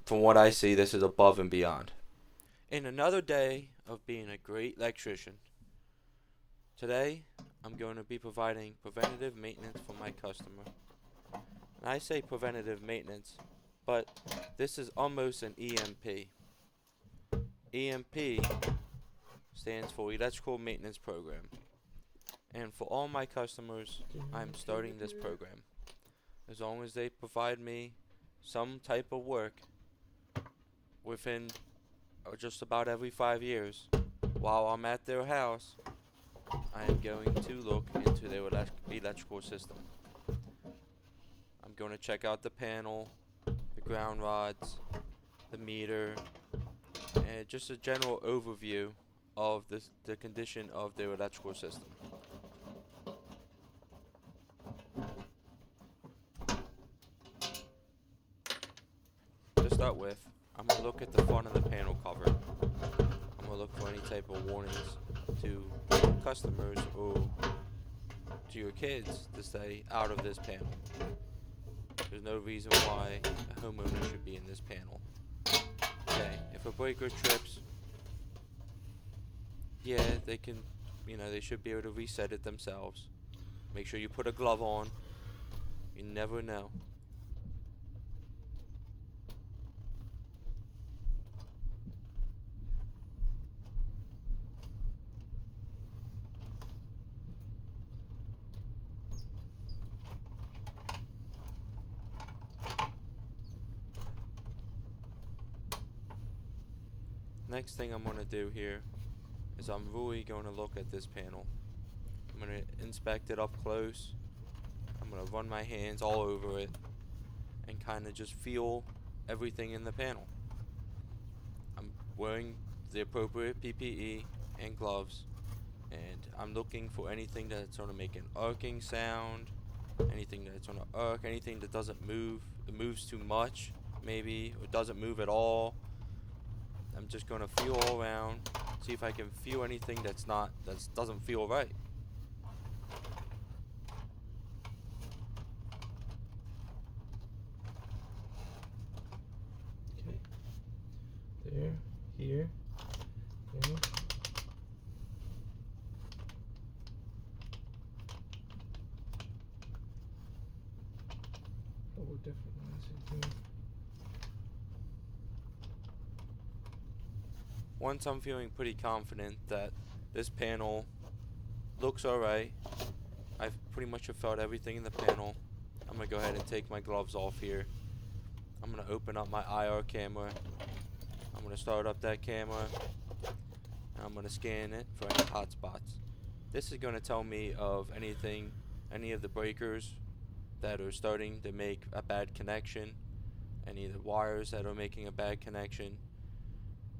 from what I see, this is above and beyond. In another day of being a great electrician, today I'm going to be providing preventative maintenance for my customer. And I say preventative maintenance, but this is almost an EMP. EMP stands for Electrical Maintenance Program. And for all my customers, I'm starting this program. As long as they provide me some type of work within just about every 5 years, while I'm at their house, I am going to look into their electrical system. I'm going to check out the panel, the ground rods, the meter, and just a general overview of the condition of their electrical system. To start with, I'm going to look at the front of the panel cover. I'm going to look for any type of warnings to customers or to your kids to stay out of this panel. There's no reason why a homeowner should be in this panel. Okay, if a breaker trips, yeah, they can, they should be able to reset it themselves. Make sure you put a glove on. You never know. Next thing I'm going to do here is I'm really going to look at this panel. I'm going to inspect it up close. I'm going to run my hands all over it and kind of just feel everything in the panel. I'm wearing the appropriate PPE and gloves, and I'm looking for anything that's going to make an arcing sound, anything that's going to arc, anything that doesn't move, it moves too much maybe, or doesn't move at all. I'm just going to feel all around, see if I can feel anything that doesn't feel right. Okay. There, here, there. Couple different ones in here. Once I'm feeling pretty confident that this panel looks alright, I've pretty much felt everything in the panel, I'm going to go ahead and take my gloves off here. I'm going to open up my IR camera. I'm going to start up that camera. And I'm going to scan it for any hot spots. This is going to tell me of any of the breakers that are starting to make a bad connection, any of the wires that are making a bad connection,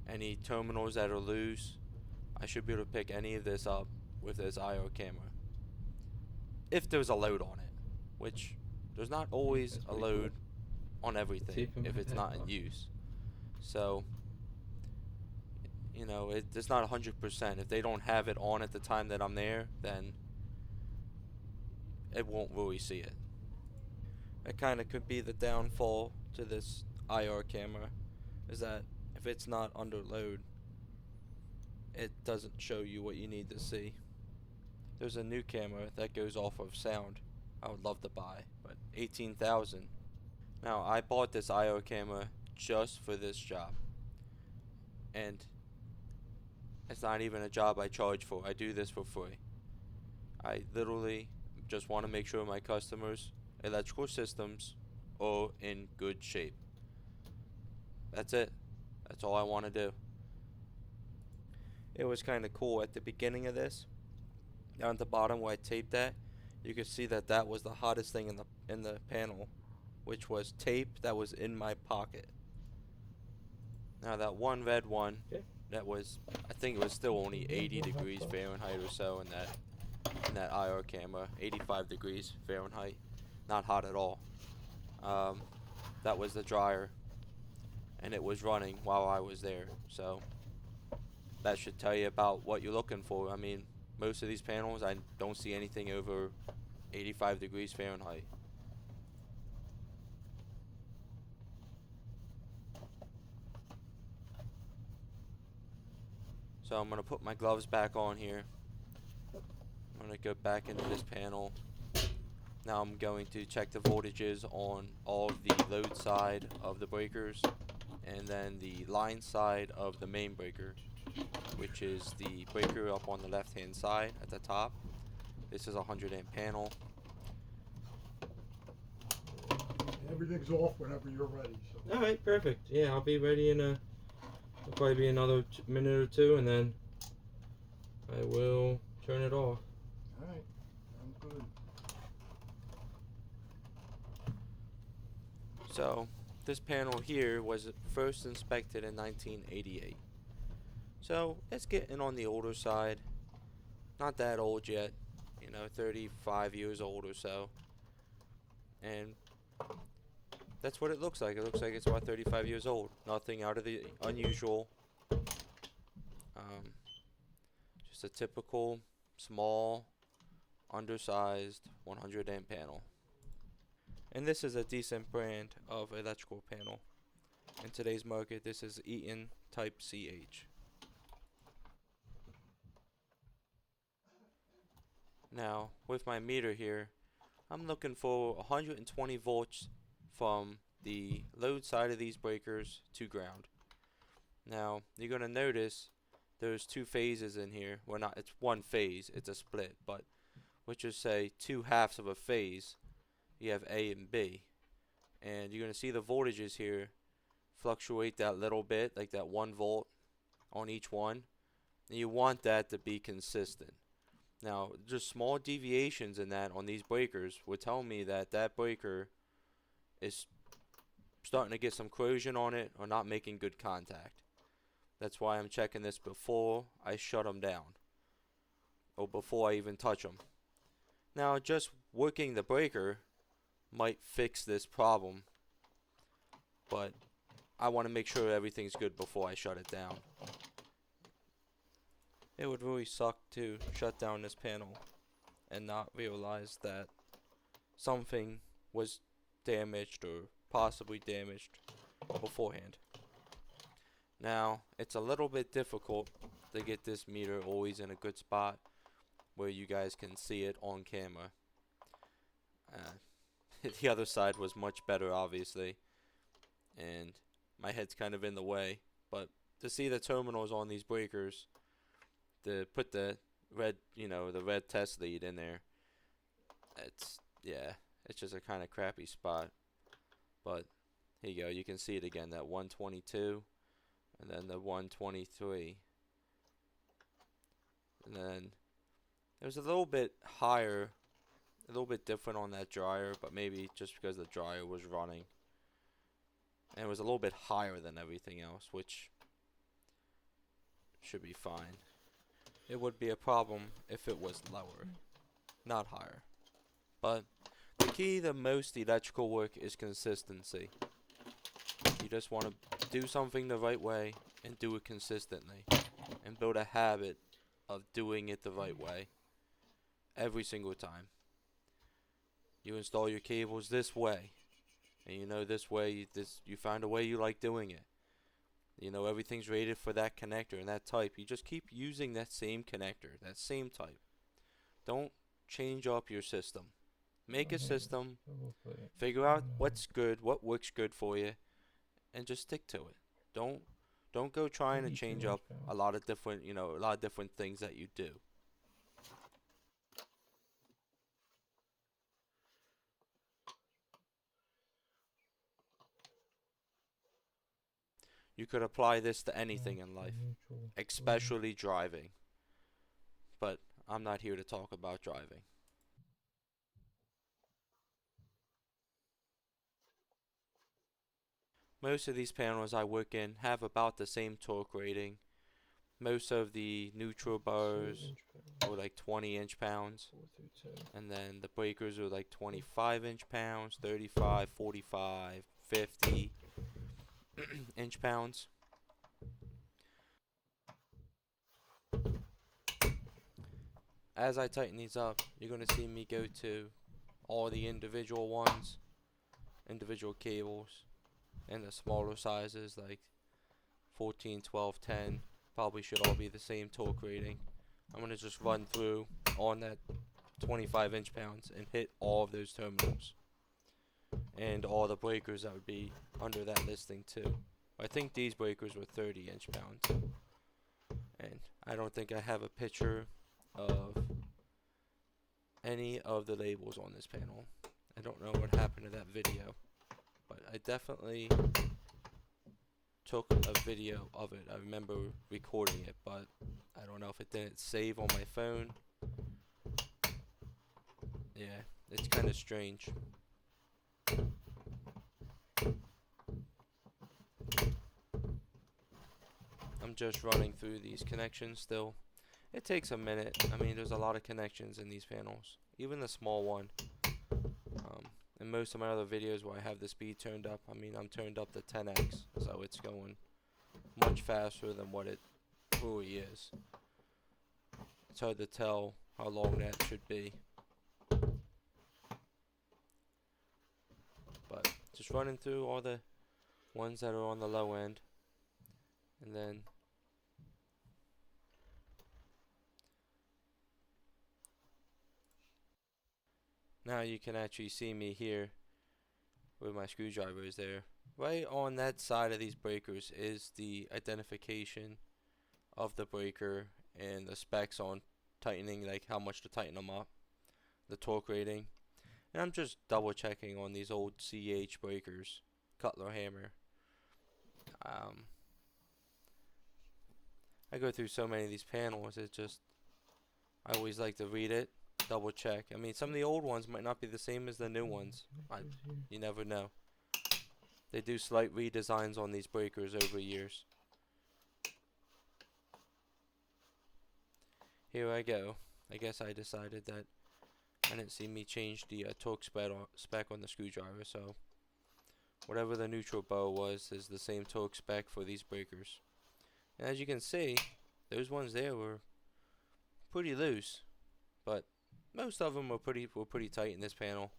any terminals that are loose. I should be able to pick any of this up with this IR camera. If there's a load on it, which there's not always a load on everything if it's not in use. So, it's not 100%. If they don't have it on at the time that I'm there, then it won't really see it. That kind of could be the downfall to this IR camera, is that if it's not under load, it doesn't show you what you need to see. There's a new camera that goes off of sound I would love to buy, but 18,000. Now, I bought this IR camera just for this job, and it's not even a job I charge for. I do this for free. I literally just want to make sure my customers' electrical systems are in good shape. That's it. That's all I want to do. It was kind of cool at the beginning of this. Down at the bottom where I taped that, you could see that was the hottest thing in the panel, which was tape that was in my pocket. Now that one red one, that was, I think it was still only 80 degrees Fahrenheit or so in that IR camera, 85 degrees Fahrenheit, not hot at all. That was the dryer, and it was running while I was there, so that should tell you about what you're looking for. I mean, most of these panels, I don't see anything over 85 degrees Fahrenheit. So I'm going to put my gloves back on here. I'm going to go back into this panel. Now I'm going to check the voltages on all of the load side of the breakers and then the line side of the main breaker, which is the breaker up on the left hand side at the top. This is a 100 amp panel. Everything's off whenever you're ready. So. All right, perfect. Yeah, I'll be ready in a. It'll probably be another minute or two, and then I will turn it off. All right, sounds good. So this panel here was first inspected in 1988. So it's getting on the older side. Not that old yet, 35 years old or so. And that's what it looks like. It looks like it's about 35 years old. Nothing out of the unusual. Just a typical, small, undersized 100 amp panel. And this is a decent brand of electrical panel. In today's market, this is Eaton Type CH. Now, with my meter here, I'm looking for 120 volts from the load side of these breakers to ground. Now, you're going to notice there's two phases in here. Well, not, it's one phase, it's a split, but let's just say two halves of a phase. You have A and B. And you're going to see the voltages here fluctuate that little bit, like that 1 volt on each one. And you want that to be consistent. Now, just small deviations in that on these breakers would tell me that that breaker is starting to get some corrosion on it or not making good contact. That's why I'm checking this before I shut them down or before I even touch them. Now, just working the breaker might fix this problem, but I want to make sure everything's good before I shut it down. It would really suck to shut down this panel and not realize that something was damaged or possibly damaged beforehand. Now, it's a little bit difficult to get this meter always in a good spot where you guys can see it on camera. The other side was much better, obviously, and my head's kind of in the way, but to see the terminals on these breakers, to put the red, the red test lead in there, it's just a kind of crappy spot. But here you go, you can see it again, that 122 and then the 123, and then it was a little bit higher, a little bit different on that dryer, but maybe just because the dryer was running, and it was a little bit higher than everything else, which should be fine. It would be a problem if it was lower, not higher. But the key to most electrical work is consistency. You just want to do something the right way and do it consistently and build a habit of doing it the right way every single time. You install your cables this way, and this way you find a way you like doing it. Everything's rated for that connector and that type. You just keep using that same connector, that same type. Don't change up your system. Make a system, figure out what's good, what works good for you, and just stick to it. Don't go trying to change up a lot of different, things that you do. You could apply this to anything in life, especially driving. But I'm not here to talk about driving. Most of these panels I work in have about the same torque rating. Most of the neutral bars are like 20 inch-pounds. And then the breakers are like 25 inch-pounds, 35, 45, 50 inch-pounds. As I tighten these up, you're going to see me go to all the individual ones, individual cables, and the smaller sizes like 14, 12, 10, Probably should all be the same torque rating. I'm going to just run through on that 25 inch-pounds and hit all of those terminals. And all the breakers that would be under that listing too. I think these breakers were 30 inch-pounds. And I don't think I have a picture of any of the labels on this panel. I don't know what happened to that video, but I definitely took a video of it. I remember recording it, but I don't know if it didn't save on my phone. Yeah, it's kind of strange. I'm just running through these connections still. It takes a minute. I mean, there's a lot of connections in these panels, even the small one. In most of my other videos where I have the speed turned up, I mean, I'm turned up to 10x, so it's going much faster than what it really is. It's hard to tell how long that should be. But just running through all the ones that are on the low end, and then now you can actually see me here where my screwdriver is there. Right on that side of these breakers is the identification of the breaker and the specs on tightening, like how much to tighten them up, the torque rating. And I'm just double checking on these old CH breakers, Cutler hammer. I go through so many of these panels, I always like to read it, double check. I mean, some of the old ones might not be the same as the new ones. You never know. They do slight redesigns on these breakers over years. Here I go. I guess I decided that I didn't see me change the torque spec on the screwdriver, so whatever the neutral bow was is the same torque spec for these breakers. And as you can see, those ones there were pretty loose, but most of them were pretty tight in this panel.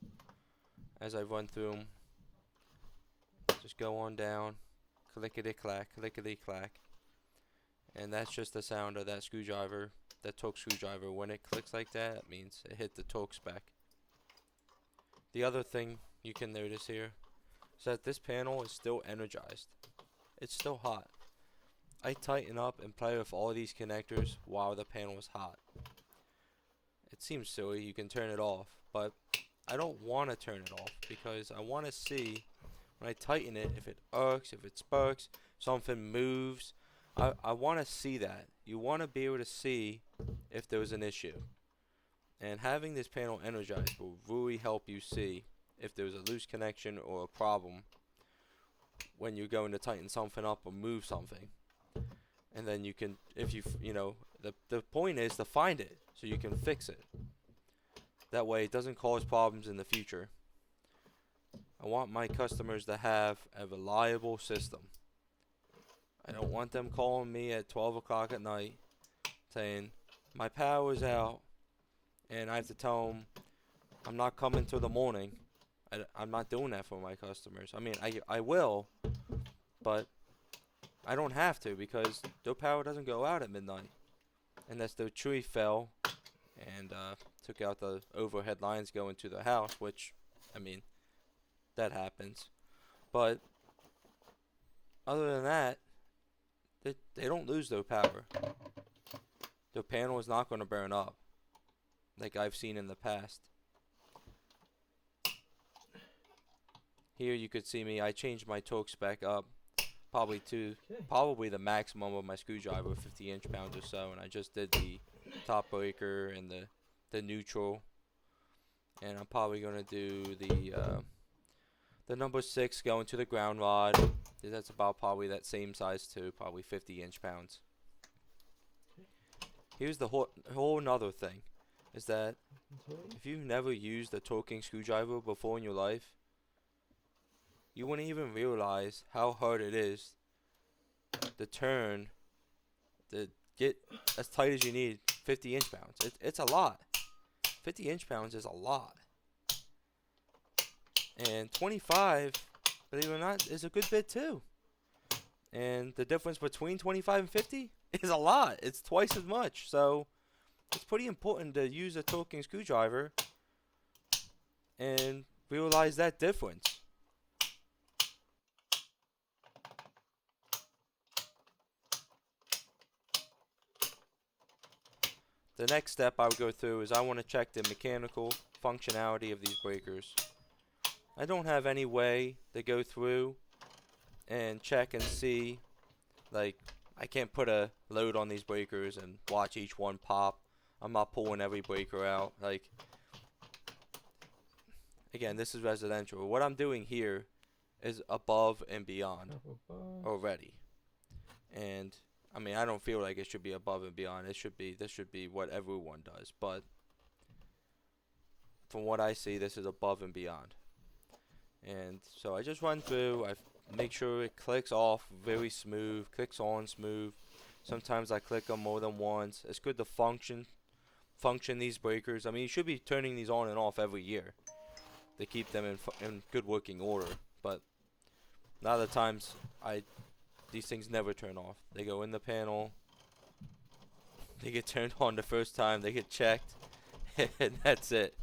As I run through them, just go on down, clickety clack, and that's just the sound of that screwdriver, that torque screwdriver. When it clicks like that, it means it hit the torque spec. The other thing you can notice here is that this panel is still energized. It's still hot. I tighten up and play with all these connectors while the panel is hot. It seems silly, you can turn it off, but I don't want to turn it off because I want to see when I tighten it if it irks, if it sparks, something moves. I want to see that. You want to be able to see if there was an issue. And having this panel energized will really help you see if there's a loose connection or a problem when you're going to tighten something up or move something. And then you can, if you know, the point is to find it so you can fix it. That way it doesn't cause problems in the future. I want my customers to have a reliable system. I don't want them calling me at 12 o'clock at night saying, my power's out, and I have to tell them I'm not coming till the morning. I'm not doing that for my customers. I mean, I will, but I don't have to because their power doesn't go out at midnight. Unless the tree fell and took out the overhead lines going to the house, which, I mean, that happens. But other than that, they don't lose their power. Their panel is not going to burn up like I've seen in the past. Here you could see me, I changed my torque spec up probably to probably the maximum of my screwdriver, 50 inch-pounds or so, and I just did the top breaker and the neutral, and I'm probably going to do the number 6 going to the ground rod. That's about probably that same size too, probably 50 inch-pounds. Here's the whole another thing, is that if you've never used a torquing screwdriver before in your life, you wouldn't even realize how hard it is to turn, to get as tight as you need 50 inch-pounds. It's a lot. 50 inch-pounds is a lot. And 25, believe it or not, is a good bit too. And the difference between 25 and 50 is a lot. It's twice as much. So it's pretty important to use a torquing screwdriver and realize that difference. The next step I would go through is I want to check the mechanical functionality of these breakers. I don't have any way to go through and check and see, like, I can't put a load on these breakers and watch each one pop. I'm not pulling every breaker out. Like, again, this is residential. What I'm doing here is above and beyond already. And I mean, I don't feel like it should be above and beyond. This should be what everyone does. But from what I see, this is above and beyond. And so I just run through. I make sure it clicks off very smooth, clicks on smooth. Sometimes I click them more than once. It's good to function these breakers. I mean, you should be turning these on and off every year to keep them in good working order. But a lot of the times, these things never turn off. They go in the panel. They get turned on the first time. They get checked, and that's it.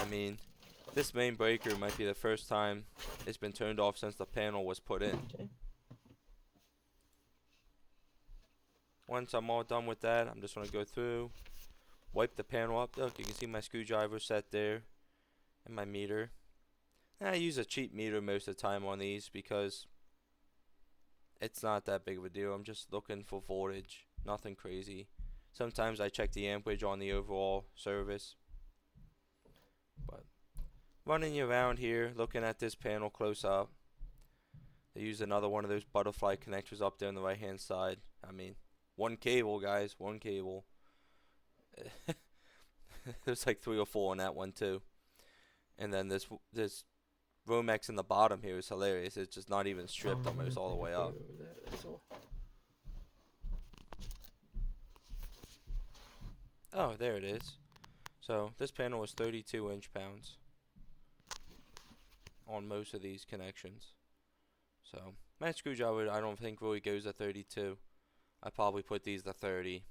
I mean, this main breaker might be the first time it's been turned off since the panel was put in. Okay. Once I'm all done with that, I'm just going to go through, wipe the panel up. Look, you can see my screwdriver set there and my meter. And I use a cheap meter most of the time on these because it's not that big of a deal. I'm just looking for voltage, nothing crazy. Sometimes I check the amperage on the overall service. But running you around here, looking at this panel close up. They use another one of those butterfly connectors up there on the right hand side. I mean, one cable, guys, one cable. There's like 3 or 4 on that one too. And then this Romex in the bottom here is hilarious. It's just not even stripped almost all the way up. Oh, there it is. So this panel is 32 inch-pounds on most of these connections. So my screwdriver I don't think really goes to 32. I probably put these to 30.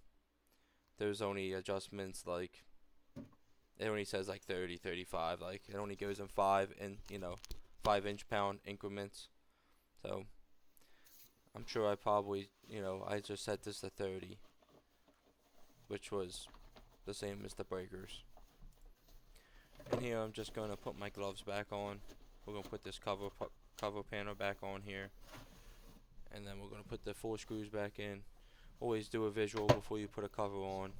There's only adjustments like it only says like 30, 35. Like it only goes in 5 inch-pound increments. So I'm sure I probably I just set this to 30, which was the same as the breakers. And here I'm just going to put my gloves back on. We're going to put this cover panel back on here. And then we're going to put the 4 screws back in. Always do a visual before you put a cover on.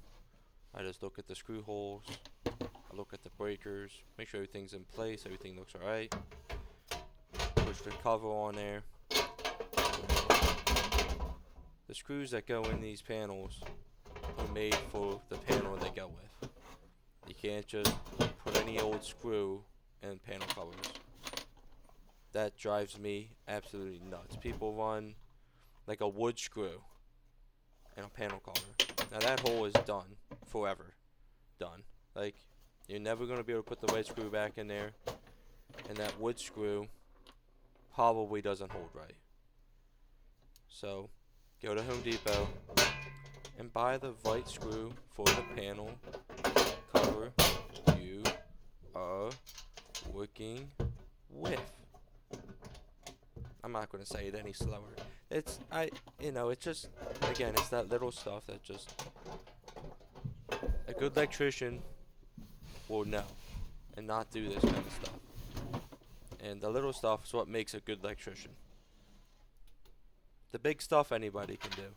I just look at the screw holes. I look at the breakers. Make sure everything's in place. Everything looks alright. Push the cover on there. The screws that go in these panels are made for the panel they go with. You can't just put any old screw in panel covers. That drives me absolutely nuts. People run like a wood screw in a panel cover. Now that hole is done forever. Done. Like you're never going to be able to put the right screw back in there, and that wood screw probably doesn't hold right. So go to Home Depot and buy the right screw for the panel cover you are working with. I'm not going to say it any slower. It's just, again, it's that little stuff that just a good electrician will know and not do this kind of stuff. And the little stuff is what makes a good electrician. The big stuff anybody can do.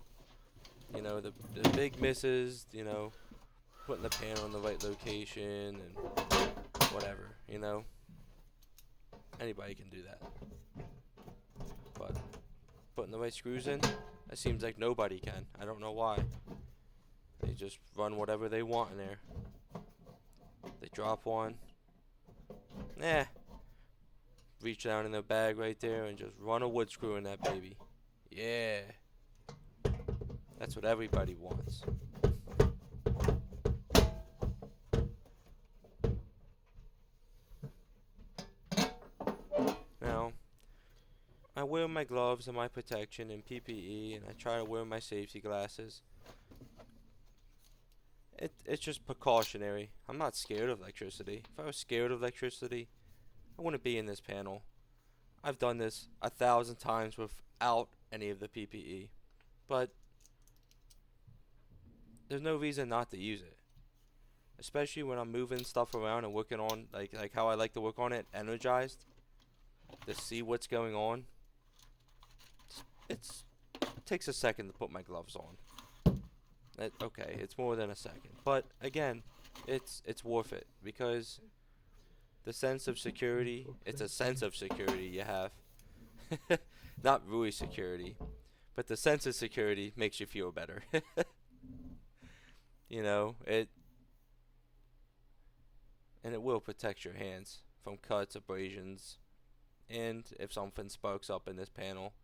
The big misses, putting the panel in the right location and whatever, Anybody can do that. But putting the right screws in, it seems like nobody can. I don't know why. They just run whatever they want in there. They drop one. Reach down in the bag right there and just run a wood screw in that baby. Yeah. That's what everybody wants. Now, I wear my gloves and my protection and PPE, and I try to wear my safety glasses. It's just precautionary. I'm not scared of electricity. If I was scared of electricity, I wouldn't be in this panel. I've done this 1,000 times without any of the PPE, but there's no reason not to use it. Especially when I'm moving stuff around and working on like how I like to work on it, energized, to see what's going on. It takes a second to put my gloves on. Okay, it's more than a second, but again, it's worth it because the sense of security. It's a sense of security you have, not really security, but the sense of security makes you feel better. You know it. And it will protect your hands from cuts, abrasions, and if something sparks up in this panel.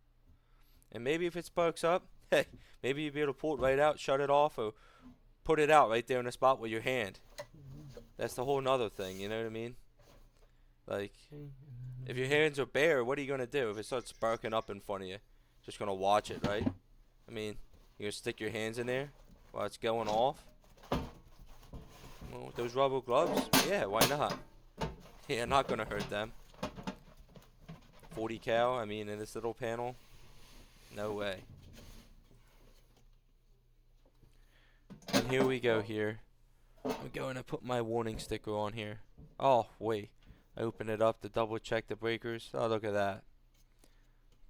And maybe if it sparks up, hey, maybe you'll be able to pull it right out, shut it off, or put it out right there in the spot with your hand. That's the whole nother thing, you know what I mean? Like, if your hands are bare, what are you going to do if it starts sparking up in front of you? Just going to watch it, right? I mean, you're going to stick your hands in there while it's going off? Well, with those rubber gloves, yeah, why not? Yeah, not gonna hurt them. 40 cal, I mean, in this little panel, no way. And here we go here. I'm going to put my warning sticker on here. Oh, wait. I open it up to double check the breakers. Oh, look at that.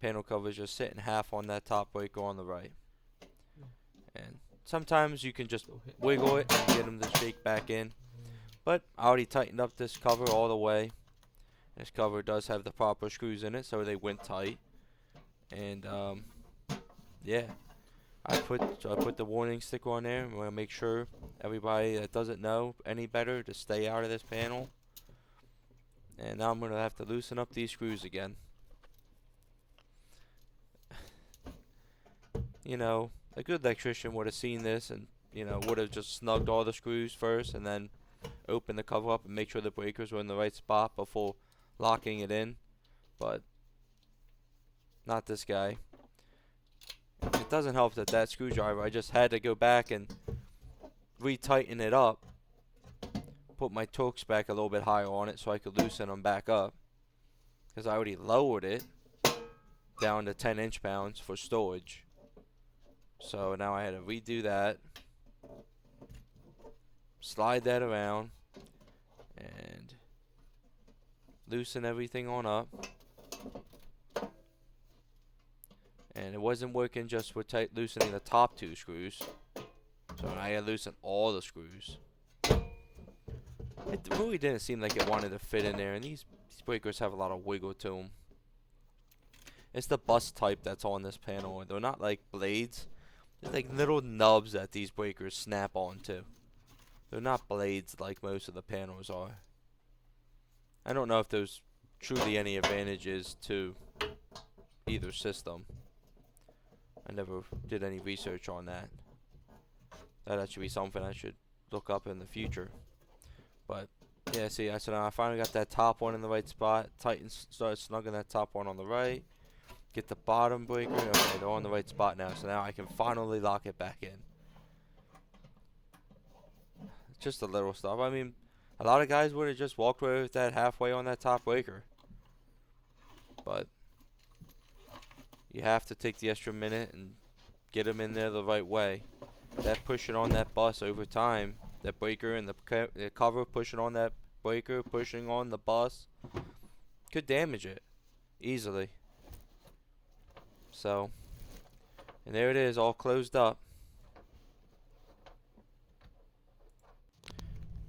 Panel cover's just sitting half on that top breaker on the right. And sometimes you can just wiggle it and get them to shake back in. But I already tightened up this cover all the way. This cover does have the proper screws in it, so they went tight. And yeah, I put the warning sticker on there. I'm gonna make sure everybody that doesn't know any better to stay out of this panel. And now I'm gonna have to loosen up these screws again. You know, a good electrician would have seen this and, you know, would have just snugged all the screws first and then open the cover up and make sure the breakers were in the right spot before locking it in. But not this guy. It doesn't help that that screwdriver, I just had to go back and re-tighten it up, put my Torx back a little bit higher on it so I could loosen them back up, because I already lowered it down to 10 inch-pounds for storage. So now I had to redo that, slide that around, and loosen everything on up. And it wasn't working just with loosening the top two screws, so I had to loosen all the screws. It really didn't seem like it wanted to fit in there, and these breakers have a lot of wiggle to them. It's the bus type that's on this panel, and they're not like blades. They're like little nubs that these breakers snap onto. They're not blades like most of the panels are. I don't know if there's truly any advantages to either system. I never did any research on that. That should be something I should look up in the future. But yeah, see, I said I finally got that top one in the right spot. Started snugging that top one on the right. Get the bottom breaker. Okay, they're on the right spot now. So now I can finally lock it back in. Just the little stuff. I mean, a lot of guys would have just walked away with that halfway on that top breaker. But you have to take the extra minute and get them in there the right way. That pushing on that bus over time, that breaker and the cover pushing on that breaker, pushing on the bus, could damage it easily. So, and there it is, all closed up.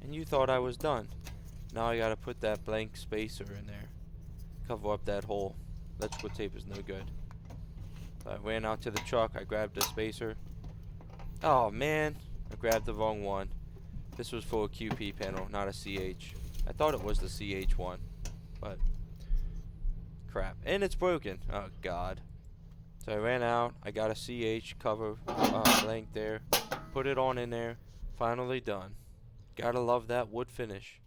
And you thought I was done. Now I gotta put that blank spacer in there. Cover up that hole. Electrical tape is no good. I ran out to the truck, I grabbed the spacer. Oh man, I grabbed the wrong one. This was for a QP panel, not a CH. I thought it was the CH one, but crap. And it's broken. Oh god. So I ran out, I got a CH cover blank there, put it on in there, finally done. Gotta love that wood finish.